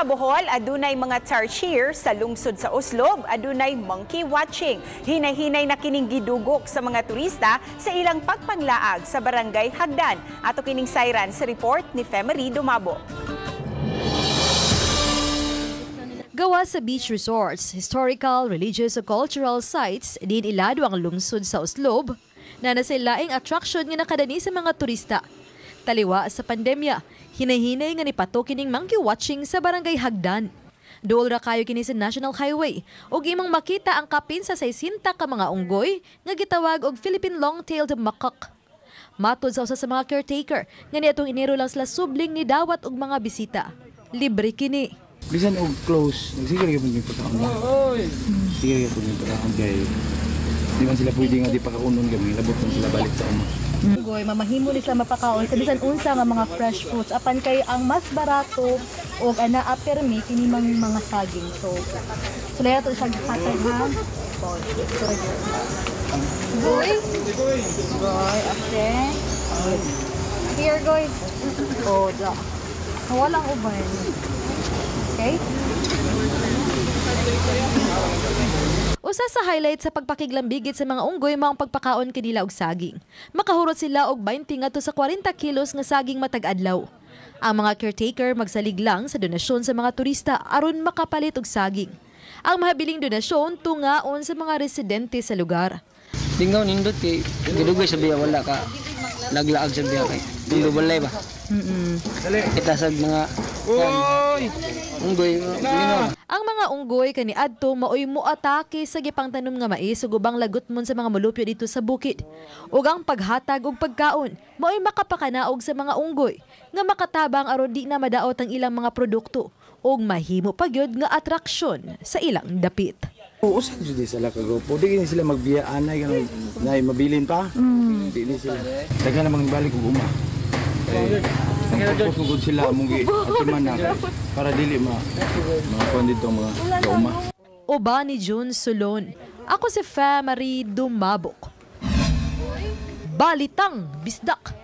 Sa Bohol, adunay mga tarsier. Sa lungsod sa Oslob, adunay monkey watching. Hinay-hinay na kining gidugok sa mga turista sa ilang pagpanglaag sa barangay Hagdan. Ato kining sayran sa report ni Femery Dumabo. Gawa sa beach resorts, historical, religious o cultural sites, din ilado ang lungsod sa Oslob na nasa laing attraction nga nakadani sa mga turista. Taliwa sa pandemya, hinay-hinay nga nipato kining monkey watching sa barangay Hagdan. Duol ra kayo kini sa National Highway ug imong makita ang kapin sa 60 ka mga unggoy nga gitawag og Philippine Long-tailed Macaque. Matod sa usa sa mga caretaker, nga niadtong Enero lang sila subling ni dawat og mga bisita. Libre kini. Bisan og close, nagsigil gyud yung pagkaon ba? Sige gyud yung pagkaon kay di man sila pwede nga di pakakunon kami, labot man sila balik sa uma. Goy, mamahimo ni sila mapakaon sa bisan unsa nga mga fresh foods apan kay ang mas barato og anaa permi kini mga saging. So sila to siya gipatay ha. Goy. Goy, after. Here goy. Oh, da. Walang uban. Okay? Usa sa highlight sa pagpakiglambigit sa mga unggoy mga pagpakaon kanila og saging. Makahurot sila og 20 ngadto sa 40 kilos nga saging matag adlaw. Ang mga caretaker magsalig lang sa donasyon sa mga turista aron makapalit og saging. Ang mahabiling donasyon tungaon sa mga residente sa lugar. Dingaw nindot kay gidugay sa biya wala ka naglaag sa biya kay tundo balay ba. Kita sa mga unggoy. Ang mga unggoy kaniadto maoy moatake sa gipangtanom nga mais ug ubang lagutmon sa mga molupyo dito sa bukid. Ug ang paghatag og pagkaon maoy makapakanaog sa mga unggoy nga makatabang aron di na madaot ang ilang mga produkto ug mahimo pa gyud nga atraksyon sa ilang dapit. Usap jud sila ka grupo, di ni sila magbiyaan ay ganun, nay mabilin pa. Di ni sila. Dagan namang balik og uma. Pagod sila mong atiman na para dili mga kondito mga uma. Uba ni June Sulon. Ako si Femery Dumabok. Balitang Bisdak.